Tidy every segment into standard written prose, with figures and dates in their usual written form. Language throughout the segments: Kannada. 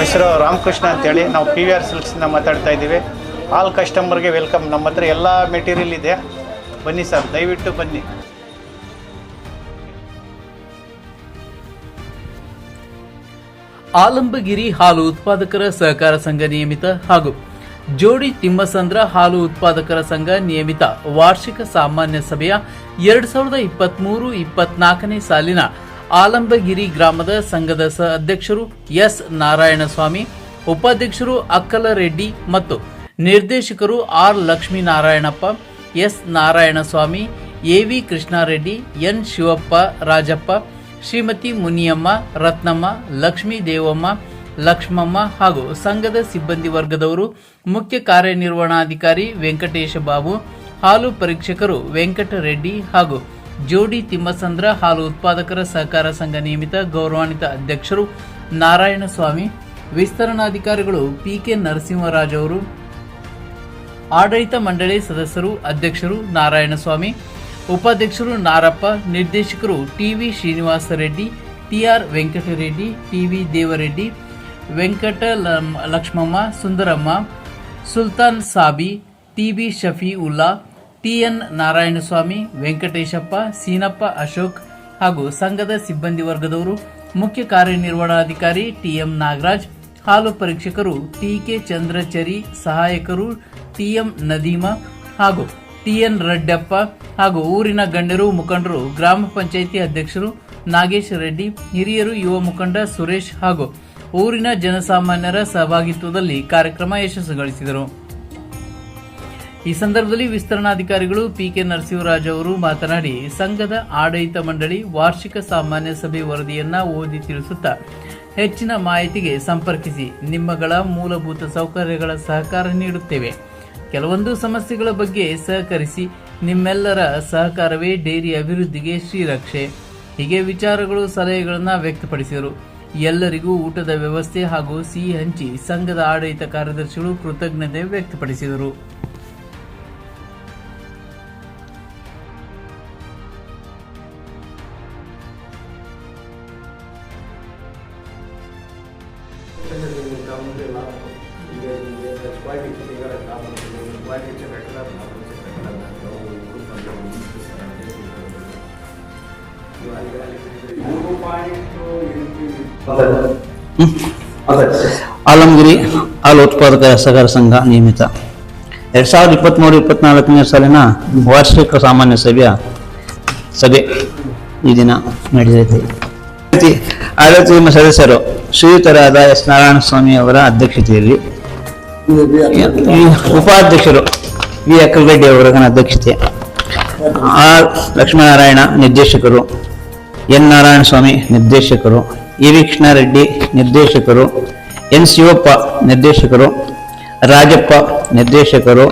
ಹೆಸರು ರಾಮಕೃಷ್ಣ ಅಂತೇಳಿ. ನಾವು PVR ಸಿಲ್ಕ್ಸಿಂದ ಮಾತಾಡ್ತಾ ಇದ್ದೀವಿ. ಆಲ್ ಕಸ್ಟಮರ್ಗೆ ವೆಲ್ಕಮ್. ನಮ್ಮ ಹತ್ರ ಎಲ್ಲ ಮೆಟೀರಿಯಲ್ ಇದೆ, ಬನ್ನಿ ಸರ್, ದಯವಿಟ್ಟು ಬನ್ನಿ. ಆಲಂಬಗಿರಿ ಹಾಲು ಉತ್ಪಾದಕರ ಸಹಕಾರ ಸಂಘ ನಿಯಮಿತ ಹಾಗೂ ಜೋಡಿ ತಿಮ್ಮಸಂದ್ರ ಹಾಲು ಉತ್ಪಾದಕರ ಸಂಘ ನಿಯಮಿತ ವಾರ್ಷಿಕ ಸಾಮಾನ್ಯ ಸಭೆಯ 2023-24ನೇ ಸಾಲಿನ ಆಲಂಬಗಿರಿ ಗ್ರಾಮದ ಸಂಘದ ಅಧ್ಯಕ್ಷರು ಎಸ್ ನಾರಾಯಣಸ್ವಾಮಿ, ಉಪಾಧ್ಯಕ್ಷರು ಅಕ್ಕಲರೆಡ್ಡಿ ಮತ್ತು ನಿರ್ದೇಶಕರು ಆರ್ ಲಕ್ಷ್ಮೀನಾರಾಯಣಪ್ಪ, ಎಸ್ ನಾರಾಯಣಸ್ವಾಮಿ, ಎವಿ ಕೃಷ್ಣಾರೆಡ್ಡಿ, ಎನ್ ಶಿವಪ್ಪ ರಾಜಪ್ಪ, ಶ್ರೀಮತಿ ಮುನಿಯಮ್ಮ, ರತ್ನಮ್ಮ, ಲಕ್ಷ್ಮೀ ದೇವಮ್ಮ, ಲಕ್ಷ್ಮಮ್ಮ ಹಾಗೂ ಸಂಘದ ಸಿಬ್ಬಂದಿ ವರ್ಗದವರು, ಮುಖ್ಯ ಕಾರ್ಯನಿರ್ವಹಣಾಧಿಕಾರಿ ವೆಂಕಟೇಶ ಬಾಬು, ಹಾಲು ಪರೀಕ್ಷಕರು ವೆಂಕಟರೆಡ್ಡಿ ಹಾಗೂ ಜೋಡಿ ತಿಮ್ಮಸಂದ್ರ ಹಾಲು ಉತ್ಪಾದಕರ ಸಹಕಾರ ಸಂಘ ನಿಯಮಿತ ಗೌರವಾನ್ವಿತ ಅಧ್ಯಕ್ಷರು ನಾರಾಯಣಸ್ವಾಮಿ, ವಿಸ್ತರಣಾಧಿಕಾರಿಗಳು PK ನರಸಿಂಹರಾಜ್ ಅವರು, ಆಡಳಿತ ಮಂಡಳಿ ಸದಸ್ಯರು ಅಧ್ಯಕ್ಷರು ನಾರಾಯಣಸ್ವಾಮಿ, ಉಪಾಧ್ಯಕ್ಷರು ನಾರಪ್ಪ, ನಿರ್ದೇಶಕರು TV Srinivasa Reddy, TR Venkatareddy, TV Devareddy, Venkata Lakshmamma, Sundaramma, Sultan ಸಾಬಿ, TB Shafi Ulla, TN Narayanaswamy, Venkateshappa, Seenappa Ashok ಹಾಗೂ ಸಂಘದ ಸಿಬ್ಬಂದಿ ವರ್ಗದವರು, ಮುಖ್ಯ ಕಾರ್ಯನಿರ್ವಹಣಾಧಿಕಾರಿ TM ನಾಗರಾಜ್, ಹಾಲು ಪರೀಕ್ಷಕರು TK ಚಂದ್ರಚರಿ, ಸಹಾಯಕರು TM ನದೀಮಾ ಹಾಗೂ TN ರಡ್ಡಪ್ಪ ಹಾಗೂ ಊರಿನ ಗಣ್ಯರು ಮುಖಂಡರು, ಗ್ರಾಮ ಪಂಚಾಯಿತಿ ಅಧ್ಯಕ್ಷರು ನಾಗೇಶ್ ರೆಡ್ಡಿ, ಹಿರಿಯರು, ಯುವ ಮುಖಂಡ ಸುರೇಶ್ ಹಾಗೂ ಊರಿನ ಜನಸಾಮಾನ್ಯರ ಸಹಭಾಗಿತ್ವದಲ್ಲಿ ಕಾರ್ಯಕ್ರಮ ಯಶಸ್ವಿಗೊಳಿಸಿದರು. ಈ ಸಂದರ್ಭದಲ್ಲಿ ವಿಸ್ತರಣಾಧಿಕಾರಿಗಳು PK ನರಸಿಂಹರಾಜ್ ಅವರು ಮಾತನಾಡಿ, ಸಂಘದ ಆಡಳಿತ ಮಂಡಳಿ ವಾರ್ಷಿಕ ಸಾಮಾನ್ಯ ಸಭೆ ವರದಿಯನ್ನ ಓದಿ ತಿಳಿಸುತ್ತಾ, ಹೆಚ್ಚಿನ ಮಾಹಿತಿಗೆ ಸಂಪರ್ಕಿಸಿ, ನಿಮ್ಮಗಳ ಮೂಲಭೂತ ಸೌಕರ್ಯಗಳ ಸಹಕಾರ ನೀಡುತ್ತೇವೆ. ಕೆಲವೊಂದು ಸಮಸ್ಯೆಗಳ ಬಗ್ಗೆ ಸಹಕರಿಸಿ, ನಿಮ್ಮೆಲ್ಲರ ಸಹಕಾರವೇ ಡೈರಿ ಅಭಿವೃದ್ಧಿಗೆ ಶ್ರೀರಕ್ಷೆ. ಹೀಗೆ ವಿಚಾರಗಳು, ಸಲಹೆಗಳನ್ನು ವ್ಯಕ್ತಪಡಿಸಿದರು. ಎಲ್ಲರಿಗೂ ಊಟದ ವ್ಯವಸ್ಥೆ ಹಾಗೂ ಸಿಹಿ ಹಂಚಿ ಸಂಘದ ಆಡಳಿತ ಕಾರ್ಯದರ್ಶಿಗಳು ಕೃತಜ್ಞತೆ ವ್ಯಕ್ತಪಡಿಸಿದರು. ಆಲಂಗಿರಿ ಹಾಲು ಉತ್ಪಾದಕರ ಸಹಕಾರ ಸಂಘ ನಿಯಮಿತ 2023-24ನೇ ಸಾಲಿನ ವಾರ್ಷಿಕ ಸಾಮಾನ್ಯ ಸಭೆ ಈ ದಿನ ನಡೆದಿದೆ. ಆಡಳಿತ ಸದಸ್ಯರು ಶ್ರೀಯುತರಾದ ಎಸ್ ನಾರಾಯಣಸ್ವಾಮಿ ಅವರ ಅಧ್ಯಕ್ಷತೆಯಲ್ಲಿ, ಉಪಾಧ್ಯಕ್ಷರು ವಿ ಅಕ್ಕಲರೆಡ್ಡಿ ಅವರ ಅಧ್ಯಕ್ಷತೆ, ಆರ್ ಲಕ್ಷ್ಮೀನಾರಾಯಣ ನಿರ್ದೇಶಕರು, ಎನ್ ನಾರಾಯಣಸ್ವಾಮಿ ನಿರ್ದೇಶಕರು, ಎವಿ ಕೃಷ್ಣಾರೆಡ್ಡಿ ನಿರ್ದೇಶಕರು, ಎನ್ ಶಿವಪ್ಪ ನಿರ್ದೇಶಕರು, ರಾಜಪ್ಪ ನಿರ್ದೇಶಕರು,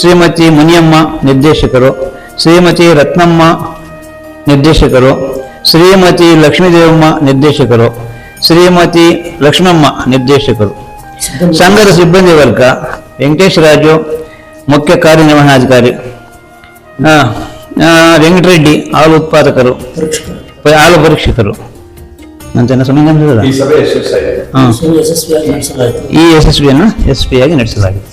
ಶ್ರೀಮತಿ ಮುನಿಯಮ್ಮ ನಿರ್ದೇಶಕರು, ಶ್ರೀಮತಿ ರತ್ನಮ್ಮ ನಿರ್ದೇಶಕರು, ಶ್ರೀಮತಿ ಲಕ್ಷ್ಮೀದೇವಮ್ಮ ನಿರ್ದೇಶಕರು, ಶ್ರೀಮತಿ ಲಕ್ಷ್ಮಮ್ಮ ನಿರ್ದೇಶಕರು, ಸಂಘದ ಸಿಬ್ಬಂದಿ ವರ್ಗ ವೆಂಕಟೇಶ ರಾಜು ಮುಖ್ಯ ಕಾರ್ಯನಿರ್ವಹಣಾಧಿಕಾರಿ, ವೆಂಕಟರೆಡ್ಡಿ ಹಾಲು ಉತ್ಪಾದಕರು, ಹಾಲು ಪರೀಕ್ಷಕರು ಈ ಯಶಸ್ವಿಯನ್ನು ಯಶಸ್ವಿಯಾಗಿ ನಡೆಸಲಾಗಿದೆ.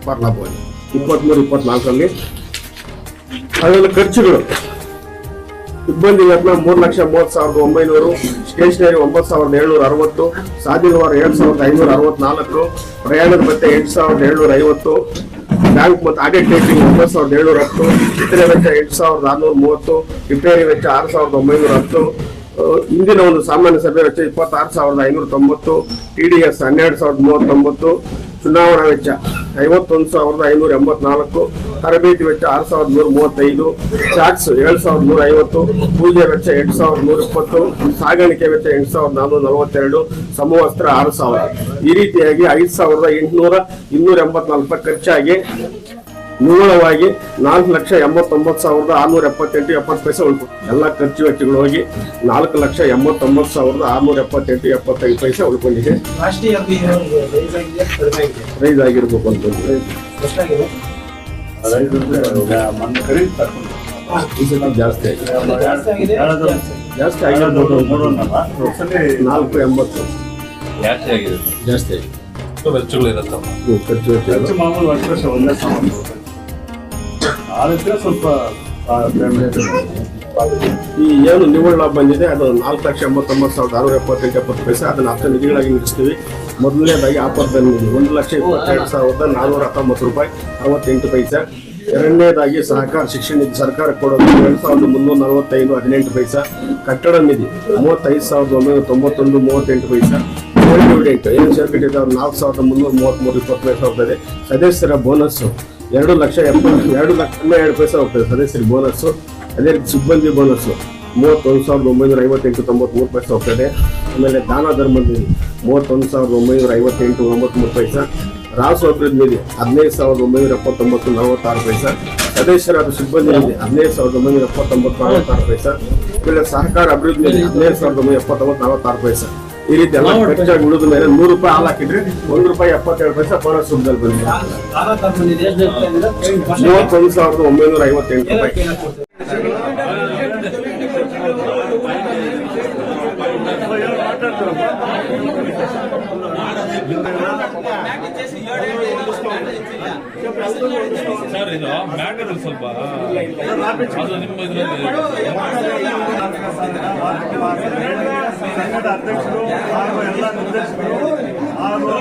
ಬರಲಾಬಹುದು 23-24ರಲ್ಲಿ ಅದೆಲ್ಲ ಖರ್ಚುಗಳು ಸಿಬ್ಬಂದಿ ವೇತನ 3,30,900, ಸ್ಟೇಷನರಿ 9,760, ಸಾದಿನವಾರ 7,564, ಪ್ರಯಾಣದ ಭತ್ಯೆ 8,750, ಬ್ಯಾಂಕ್ ಮತ್ತು ಆಡಿಟ್ ರೇಟಿಂಗ್ 9,710, ಇತರೆ ವೆಚ್ಚ 8,630, ರಿಪೇರಿ ವೆಚ್ಚ 6,910, ಇಂದಿನ ಒಂದು ಸಾಮಾನ್ಯ ಸಭೆ ವೆಚ್ಚ 26,590, TDS 12,039, ಚುನಾವಣಾ ವೆಚ್ಚ 51,584, ತರಬೇತಿ ವೆಚ್ಚ 6,135, ಟ್ಯಾಕ್ಸ್ 7,150, ಪೂಜೆ ವೆಚ್ಚ 8,120, ಸಾಗಾಣಿಕೆ ವೆಚ್ಚ 8,442, ಸಮವಸ್ತ್ರ 6,000. ಈ ರೀತಿಯಾಗಿ 5,884 ಖರ್ಚಾಗಿ ನಿವ್ವಳವಾಗಿ 4,89,678.70 ಉಳ್ಕೊಂಡು ಎಲ್ಲ ಖರ್ಚು ವೆಚ್ಚಗಳು ಹೋಗಿ 4,89,678.75 ಉಳ್ಕೊಂಡಿದೆ. ರೈಸ್ ಆಗಿರ್ಬೇಕು ಅಂತಂದ್ರೆ ಜಾಸ್ತಿ ಆಗಿರ್ಬೋದು. 4.80 ಜಾಸ್ತಿ ಆಗಿದೆ. ಖರ್ಚು ವೆಚ್ಚ ಮಾಮೂಲು ವರ್ಷ ಒಂದೇ ಸಾಮಾನು ಸ್ವಲ್ಪ ಈ ಏನು ನಿವ್ವಳ ಲಾಭ ಬಂದಿದೆ ಅದು 4,89,678.70. ಅದನ್ನ ಹತ್ತು ನಿಧಿಗಳಾಗಿ ನಡೆಸ್ತೀವಿ. ಮೊದಲನೇದಾಗಿ ಆಪದ ನಿಧಿ 1,22,419 ರೂಪಾಯಿ 68 ಎರಡನೇದಾಗಿ ಸಹಕಾರ ಶಿಕ್ಷಣ ನಿಧಿ ಸರ್ಕಾರ ಕೊಡೋದು 2,345.18. ಕಟ್ಟಡ ನಿಧಿ 35,991.38. ಡಿವಿಡೆಂಟ್ ಏನು ಸೇರ್ಕಟ್ಟಿದ್ದಾರೆ 4,333.20 ಹೋಗ್ತದೆ. ಸದಸ್ಯರ ಬೋನಸ್ 2,72,000 ಹೋಗ್ತದೆ ಸದಸ್ಯರ ಬೋನಸ್. ಅದೇ ರೀತಿ ಸಿಬ್ಬಂದಿ ಬೋನಸ್ 31,958.93 ಹೋಗ್ತದೆ. ಆಮೇಲೆ ದಾನ ಧರ್ಮ ನಿಧಿ 31,958.93. ರಾಸು ಅಭಿವೃದ್ಧಿ ನಿಧಿ 15,979.46. ಸದಸ್ಯರಾದ ಸಿಬ್ಬಂದಿ ನಿಧಿ 15,979.46. ಆಮೇಲೆ ಸಹಕಾರ ಅಭಿವೃದ್ಧಿ ನಿಧಿ 15,979.46. ಈ ರೀತಿ ಎಲ್ಲ ಖರ್ಚಾಗಿ ಉಳಿದ ಮೇಲೆ 100 ರೂಪಾಯಿ ಹಾಲು ಹಾಕಿದ್ರೆ ₹1.77 ಬೋನಸ್ ರೂಪದಲ್ಲಿ ಬಂದಿದೆ. 31,958 ರೂಪಾಯಿ. ಸರ್ ಇದು ಮ್ಯಾಟರ್ ಸ್ವಲ್ಪ ಅದು ನಿಮ್ಮ ಇದರಲ್ಲಿ ಸಂಘದ ಅಧ್ಯಕ್ಷರು ಹಾಗೂ ಎಲ್ಲ ನಿರ್ದೇಶಕರು ಹಾಗೂ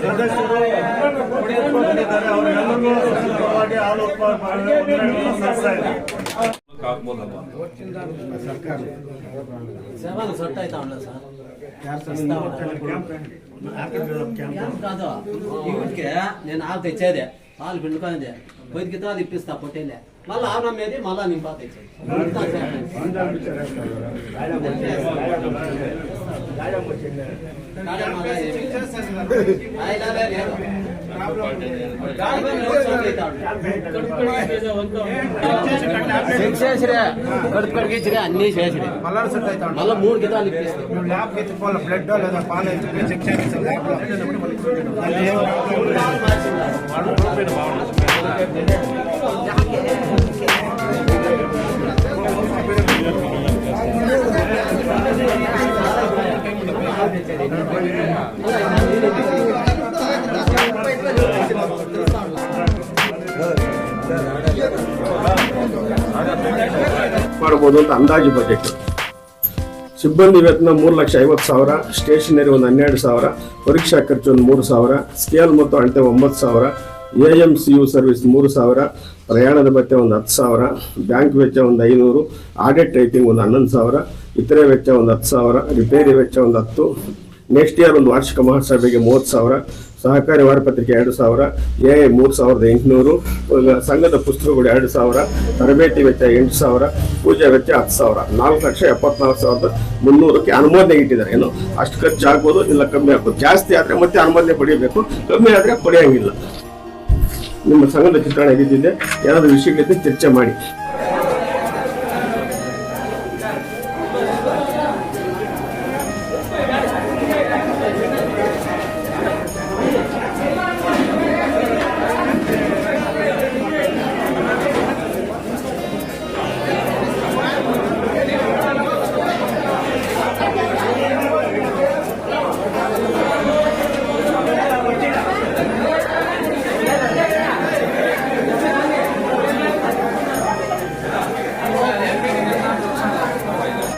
ಸದಸ್ಯರು ಬಂದಿದ್ದಾರೆ. ಅವರೆಲ್ಲರಿಗೂ ಪರವಾಗಿ ಹಾಲು ಉತ್ಪಾದನೆ ನಡೆಸ್ತಾ ಇದೆ. నేను ఆకు తెచ్చేదే పాలు పిండుకుంది పొద్దుకి తాలు ఇప్పిస్తా పొట్టేలే మళ్ళీ ఆనమ్మేది మళ్ళా నింపా తెచ్చేది. కడుపు కడిగించే అన్ని చేసి మళ్ళీ 3 గితాలు ఇప్పిస్తాయి. బ్లడ్ లేదా పాలు ಮಾಡಬಹುದು ಅಂತ ಅಂದಾಜು ಬಜೆಟ್. ಸಿಬ್ಬಂದಿ ವೇತನ 3,50,000, ಸ್ಟೇಷನರಿ ಒಂದು 12,000, ಪರೀಕ್ಷಾ ಖರ್ಚು ಒಂದು 3,000, ಸ್ಕೇಲ್ ಮತ್ತು ಅಳತೆ 9,000, AMCU ಸರ್ವಿಸ್ 3,000, ಪ್ರಯಾಣದ ಭತ್ಯೆ ಒಂದು 10,000, ಬ್ಯಾಂಕ್ ವೆಚ್ಚ ಒಂದು 500, ಆಡಿಟ್ ಟೈಪಿಂಗ್ ಒಂದು 11,000, ಇತರೆ ವೆಚ್ಚ ಒಂದು 10,000, ರಿಪೇರಿ ವೆಚ್ಚ ಒಂದು 10. ನೆಕ್ಸ್ಟ್ ಇಯರ್ ಒಂದು ವಾರ್ಷಿಕ ಮಹಾಸಭೆಗೆ 30,000, ಸಹಕಾರಿ ವಾರಪತ್ರಿಕೆ 2,000, AI 3,800, ಸಂಘದ ಪುಸ್ತಕಗಳು 2,000, ತರಬೇತಿ ವೆಚ್ಚ 8,000, ಪೂಜೆ ವೆಚ್ಚ 10,000. 4,74,300ಕ್ಕೆ ಅನುಮೋದನೆ ಇಟ್ಟಿದ್ದಾರೆ. ಏನು ಅಷ್ಟು ಖರ್ಚು ಆಗ್ಬೋದು, ಇಲ್ಲ ಕಮ್ಮಿ ಆಗ್ಬೋದು. ಜಾಸ್ತಿ ಆದರೆ ಮತ್ತೆ ಅನುಮೋದನೆ ಪಡೆಯಬೇಕು, ಕಮ್ಮಿ ಆದರೆ ಪಡೆಯಂಗಿಲ್ಲ. ನಿಮ್ಮ ಸಂಘದ ಚಿತ್ರಣ ಇದ್ದಿದ್ದೆ ಏನಾದರೂ ವಿಷಯಗಳಿದ್ದರೆ ಚರ್ಚೆ ಮಾಡಿ.